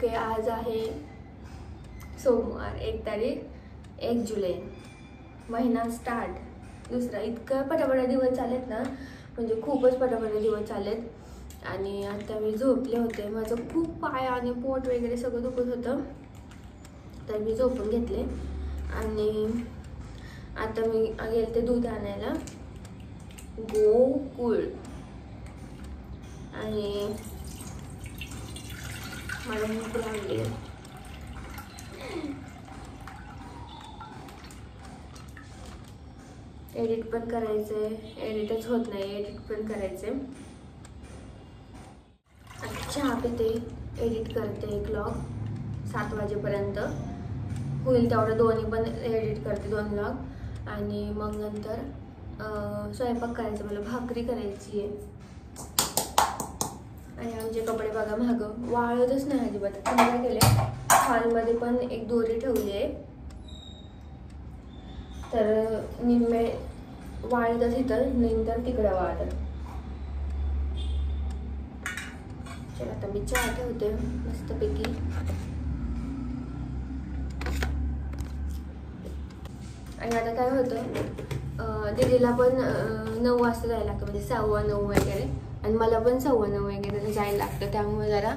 Okay, आज आहे सोमवार 1 तारीख, 1 जुलै, महिना स्टार्ट दुसरा. इतकं पटापटा दिवस चालेत ना, म्हणजे खूपच पटापटा दिवस चालेत. आणि आता मी झोपले होते, माझं खूप पाय आणि पोट वगैरे सगळं दुखत होतं, तर मी झोपून घेतले. आणि आता मी गेले दूध आणायला गोकुळ. आणि मला भूक लागली. एडिट पण करायचंय, एडिटच होत नाही, एडिट पण करायचंय. आता चहा पिते, एडिट करते, व्लॉग 7 वाजेपर्यंत होईल तेवढं दोन्ही पण एडिट करते, 2 व्लॉग. आणि मग नंतर स्वयंपाक करायचं, मला भाकरी करायची आहे. आणि आमचे कपडे बघा मागं वाळतच नाही अजिबात. तुम्ही काय केले, हॉलमध्ये पण एक दोरी ठेवली आहे, तर निम्मे वाळतच इथं, नंतर तिकडे वाळतात. चला आता मी चहा ठेवते मस्तपैकी. आणि आता काय होतं, दीदीला पण 9 वाजता जायला लागतं, म्हणजे 9:15 वगैरे, आणि मला पण 9:15 वगैरे जायला लागतं. त्यामुळे जरा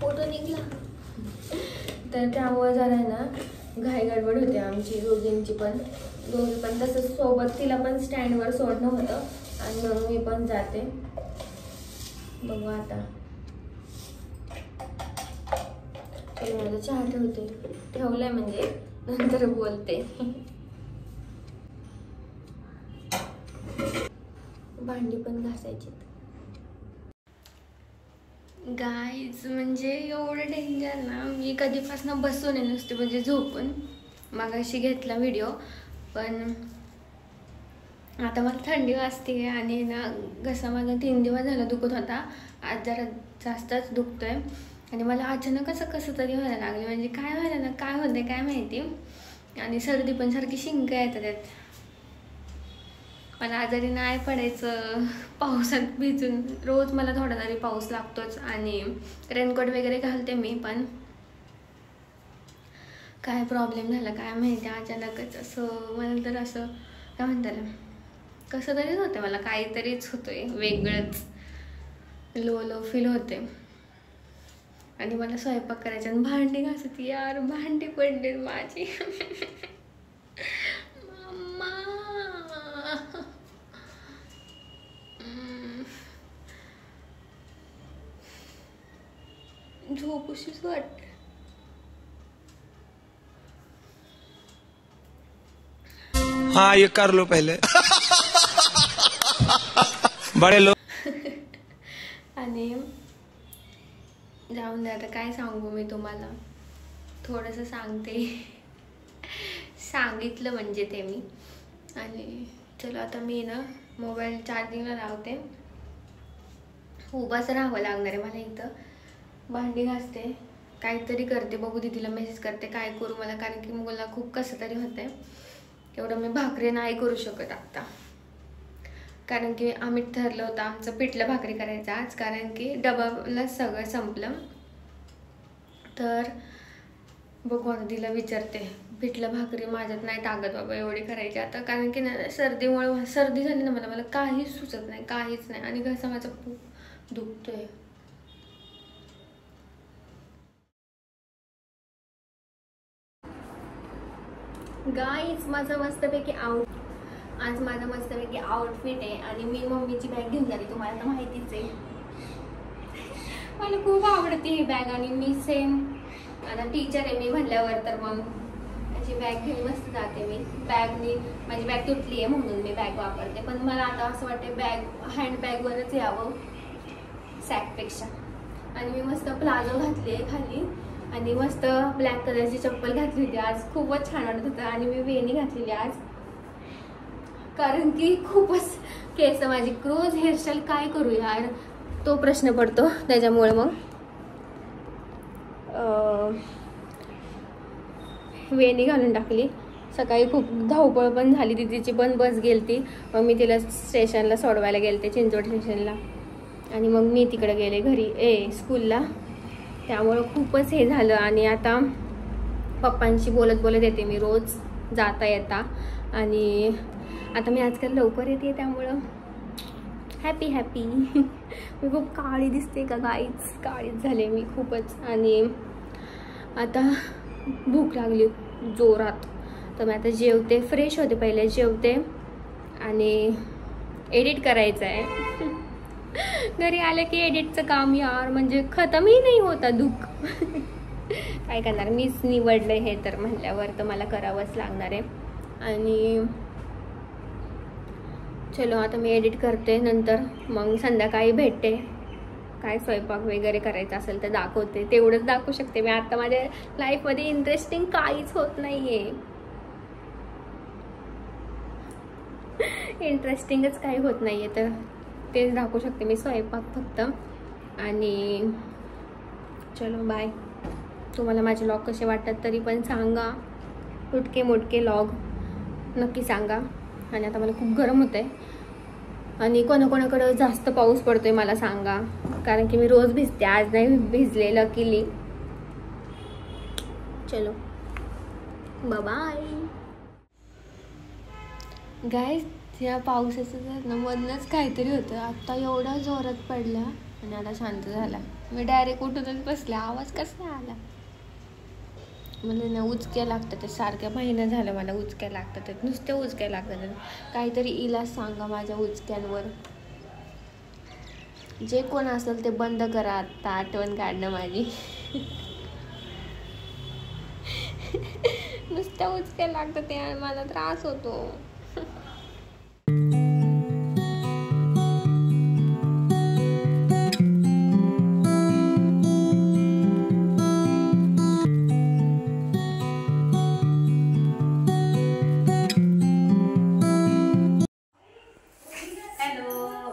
फोटो निघला, तर त्यामुळे जरा ना घाई गडबड होते आमची दोघी पण तसंच सोबत. तिला पण स्टँडवर सोडणं होतं आणि मग मी पण जाते. बघू आता. चला माझा चहा ठेवलाय, म्हणजे नंतर बोलते. भांडी पण घासायची. गाईज म्हणजे एवढं डेंजर ना, मी कधीपासून बसून नसते, म्हणजे झोपून. मागाशी घेतला व्हिडिओ, पण आता मला थंडी वाजते आणि ना घसा माझा 3 दिवस झाला दुखत होता, आज जरा जास्तच दुखतोय. आणि मला अचानक कसं तरी व्हायला लागले, म्हणजे काय व्हायला ना, काय होते काय माहिती. आणि सर्दी पण सारखी शिंका येतात त्यात. मला आजारी नाही पडायचं, पावसात भिजून रोज मला थोडा तरी पाऊस लागतोच. आणि रेनकोट वगैरे घालते मी, पण काय प्रॉब्लेम झाला काय माहिती, अचानकच असं मला तर असं काय म्हणतात, कसं तरीच होतं, मला काहीतरीच होतंय वेगळंच, लो फील होते. आणि मला स्वयंपाक करायचा आणि भांडी घासती, यार भांडी पडली माझी. झोपूशीच वाटते. हाँ ये कर लो पहले. बड़े लोग. आणि जाऊन दे आता, काय सांगू मी तुम्हाला, थोडंसं सांगते. सांगितलं म्हणजे ते मी. आणि चलो आता मी ना मोबाईल चार्जिंगला लावते. उभाच राहावं लागणार आहे मला इथं. भांडी घासते, काहीतरी करते, बघू दीदीला मेसेज करते काय करू मला, कारण की मला खूप कसं तरी होतंय. एवढं मी भाकरी नाही करू शकत आता, कारण की आम्ही ठरलं होतं आमचं पिठलं भाकरी करायचं आज, कारण की डबाला सगळं संपलं. तर बघू आता तिला विचारते, पिठलं भाकरी माझ्यात नाही ताकद बाबा एवढी करायची आता, कारण की ना सर्दी झाली ना मला काहीच सुचत नाही, काहीच नाही. आणि घसा माझा खूप दुखतोय. गाईज माझं मस्तपैकी आज माझं मस्तपैकी आउटफिट आहे. आणि मी मम्मीची बॅग घेऊन झाली, तुम्हाला तर माहितीच आहे, मला खूप आवडते ही बॅग. आणि मी सेम आता टीचर आहे मी म्हणल्यावर, तर मग अशी बॅग घेऊन मस्त जाते मी. माझी बॅग तुटली आहे म्हणून मी बॅग वापरते, पण मला आता असं वाटतं हँडबॅगवरच यावं सॅकपेक्षा. आणि मी मस्त प्लाझो घातली आहे खाली, आणि मस्त ब्लॅक कलरची चप्पल घातली होती आज, खूपच छान वाटत होतं. आणि मी वेणी घातलेली आज, कारण की खूपच केस माझी रोज हेअरस्टाईल काय करू यार, तो प्रश्न पडतो. त्याच्यामुळे मग वेणी घालून टाकली. सकाळी खूप धावपळ पण झाली, दीदीची पण बस गेलती, मग मी तिला स्टेशनला सोडवायला गेलते, चिंचवड स्टेशनला. आणि मग मी तिकडे गेले घरी स्कूलला. त्यामुळं खूपच हे झालं. आणि आता पप्पांशी बोलत बोलत येते मी रोज जाता येता. आणि आता मी आजकाल लवकर येते त्यामुळं हॅपी मी खूप काळी दिसते का गाईच, काळीच झाले मी खूपच. आणि आता भूक लागली जोरात, तर मी आता जेवते, फ्रेश होते, पहिले जेवते आणि एडिट करायचं आहे. घरी आलं की एडिटचं काम यार म्हणजे खतमही नाही होता दुःख. काय करणार, मीच निवडलं हे तर म्हटल्यावर तर मला करावंच लागणार आहे. आणि चलो आता मी एडिट करते, नंतर मग संध्याकाळी भेटते. काय स्वयंपाक वगैरे करायचं असेल तर दाखवते, तेवढंच दाखवू शकते मी. आता माझ्या लाईफमध्ये इंटरेस्टिंग काहीच होत नाहीये, इंटरेस्टिंगच काही होत नाहीये, तर तेच दाखवू शकते मी, स्वयंपाक फक्त. आणि चलो बाय. तुम्हाला माझे व्लॉग कसे वाटतात तरी पण सांगा, तुटके मोटके व्लॉग नक्की सांगा. आणि आता मला खूप गरम होतंय. आणि कोणाकोणाकडं जास्त पाऊस पडतोय मला सांगा, कारण की मी रोज भिजते, आज नाही भिजले लकीली. चलो बाय गाईज. या पावसाचं मधनंच काहीतरी होतं, आता एवढा जोरात पडला आणि आता शांत झाला. मी डायरेक्ट उठूनच बसले, आवाज कसा आला. मला ना उचक्या लागतात ते, सारख्या महिना झालं मला उचक्या लागतात, नुसते उचक्या लागतात. काहीतरी इलाज सांगा माझ्या उचक्यांवर. जे कोण असेल ते बंद करा आता आठवण काढणं माझी. नुसत्या उचक्या लागतात ते, मला त्रास होतो.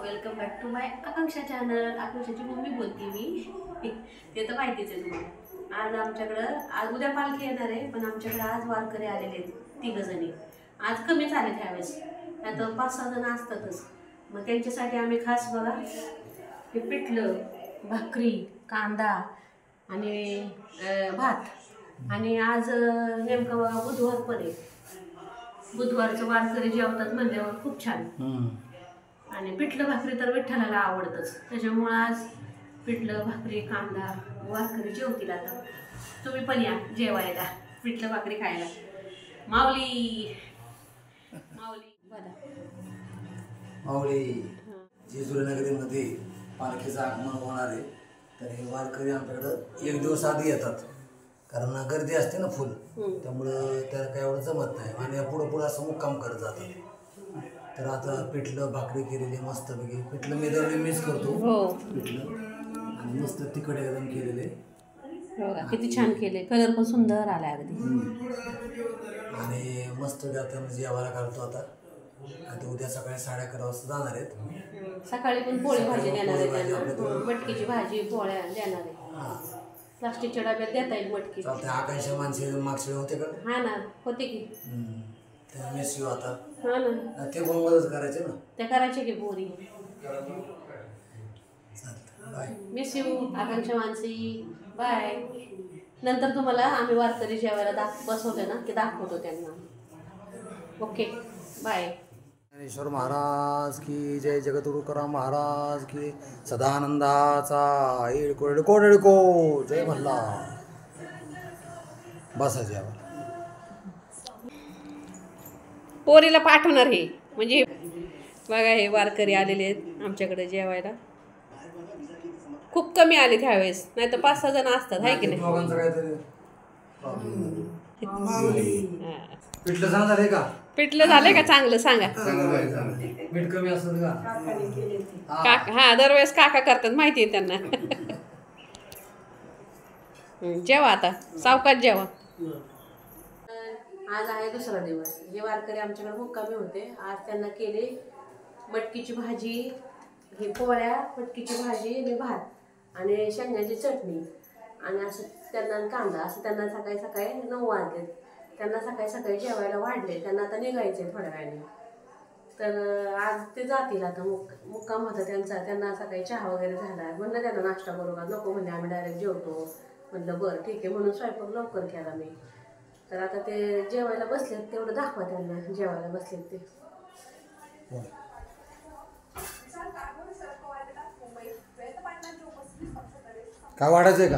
Welcome back to my Akanksha channel. आकांक्षाची मम्मी बोलते मी, ते तर माहितीच आहे तुम्हाला. आज आमच्याकडं, आज उद्या पालखी येणार आहे, पण आमच्याकडे आज वारकरी आलेले आहेत 3 जणी. आज कमीच आले त्यावेळेस, आता 5-6 जण असतातच. मग त्यांच्यासाठी आम्ही खास बघा हे पिठलं, भाकरी, कांदा आणि भात. आणि आज नेमकं बुधवार पण आहे, बुधवारचं वारकरी जेवतात म्हणल्यावर खूप छान. आणि पिठलं भाकरी तर विठ्ठलाला आवडतंच, त्याच्यामुळं आज पिठलं भाकरी कांदा वारकरी जेवतील. आता तुम्ही पण या जेवायला, पिठलं भाकरी खायला. माऊली माऊली जेजुरी नगरीमध्ये पालखीचं आगमन होणार आहे. तर हे वारकरी आमच्याकडं 1 दिवस आधी येतात, कारण गर्दी असते ना फुल, त्यामुळं त्याला काय एवढं जमत नाही. आणि पुढं असं मुक्काम करत जातात. तर आता पिठलं भाकरी केलेली मस्तपैकी, पिठलं मी दरवेळी मिस करतो पिठलं, आणि मस्त तिखट एकदम केलेले. किती छान केले, कलर पण सुंदर आला अगदी. आणि मस्त आता जेवायला घालतो आता. आता उद्या सकाळी 11:30 वाजता जाणार आहेत. सकाळी पण पोळी भाजी देणार आहे त्यांना, मटकीची भाजी पोळ्या देणार आहे. प्लास्टिकच्या डब्यात देता येईल मटकी. आकांक्षा माणसे मागचे होते का? हा ना, होते की. त्या मिस यू आता. हा ना, ते पण मदत करायचे ना, त्या करायचे की पोरी. Bye. Miss you Akanksha Mansi, bye. नंतर तुम्हाला आम्ही वारकरी जेवायला बसवले ना की दाखवतो त्यांना. Okay bye. ज्ञानेश्वर महाराज की जय, जगद्गुरु तुकाराम महाराज की, सदानंदाचा इडको जय मल्ला. बसा जेवा. पोरीला पाठवणार हे, म्हणजे बघा हे वारकरी आलेले आहेत आमच्याकडे जेवायला. खूप कमी आले त्यावेळेस, नाही तर 5-6 जण असतात, आहे की नाही. पिठलं सांगणार आहे का? पिठलं झालंय का चांगलं सांगा. मीठ कमी असतं का? काका, हा दरवेळेस काका करतात, माहिती आहे त्यांना. जेवा आता, सावकाश जेवा. आज आहे दुसरा दिवस. जे वारकरी आमच्याकडे मुक्कामी होते, आज त्यांना केले मटकीची भाजी, ही पोळ्या, मटकीची भाजी आणि भात आणि शेंगाची चटणी. आणि असं त्यांना कांदा, असं त्यांना सकाळी 9 वाजले. त्यांना सकाळी जेवायला वाढले. त्यांना आता निघायचे थोड्या वेळाने. तर आज ते जातील आता मुक्काम होता त्यांचा. त्यांना सकाळी चहा वगैरे झाला. म्हणलं त्यांना नाश्ता करू का, नको म्हणले आम्ही डायरेक्ट जेवतो. म्हणलं बरं ठीक आहे, म्हणून स्वयंपाक लवकर केला मी. तर आता ते जेवायला बसलेत, तेवढं दाखवा त्यांना जेवायला बसलेत ते. काय वाढायचंय का?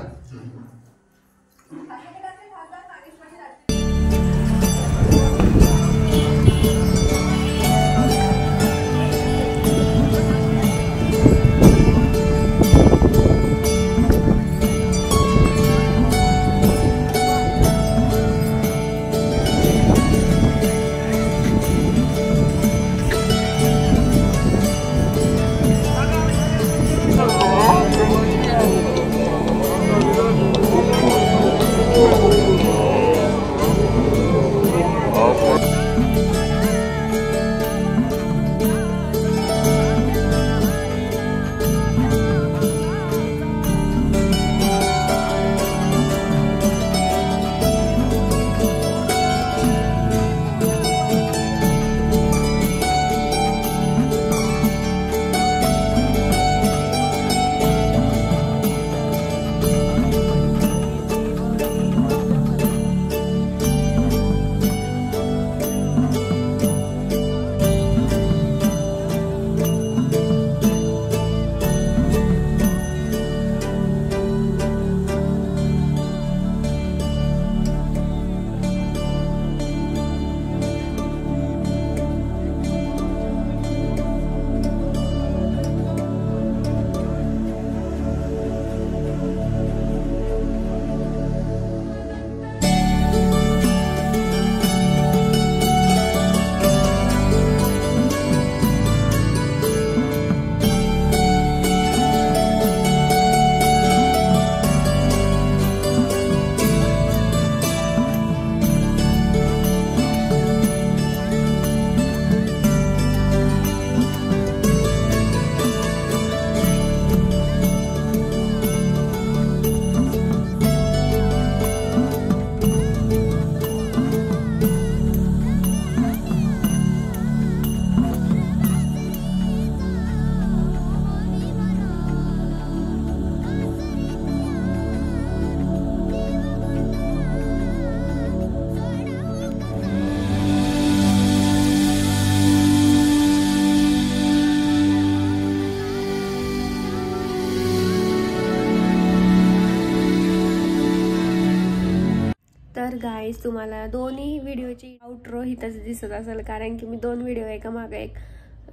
तर गाईज तुम्हाला दोन्ही व्हिडिओची आउट्रो इथंच दिसत असेल, कारण की मी 2 व्हिडिओ एका मागे एक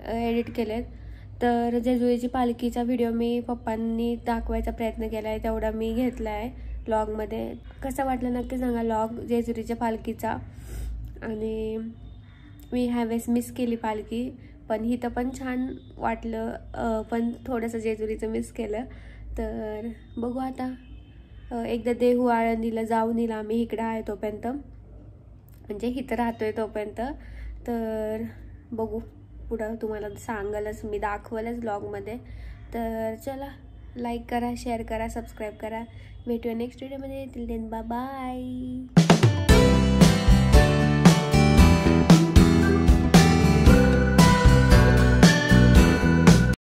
एडिट केलेत. तर जेजुरीची पालखीचा व्हिडिओ मी पप्पांनी दाखवायचा प्रयत्न केला आहे, तेवढा मी घेतला आहे व्लॉगमध्ये. कसं वाटलं नक्की सांगा व्लॉग जेजुरीच्या पालखीचा. आणि मी ह्यावेळेस मिस केली पालखी, पण इथं पण छान वाटलं, पण थोडंसं जेजुरीचं मिस केलं. तर बघू आता, एकदा देहू आळंदीला जाऊन येईल आम्ही, इकडं आहे तोपर्यंत, म्हणजे इथं राहतोय तोपर्यंत. तर बघू पुढं तुम्हाला सांगालच, मी दाखवलंच व्लॉगमध्ये. तर चला, लाईक करा, शेअर करा, सबस्क्राईब करा. भेटूया नेक्स्ट व्हिडिओमध्ये. Till then bye bye.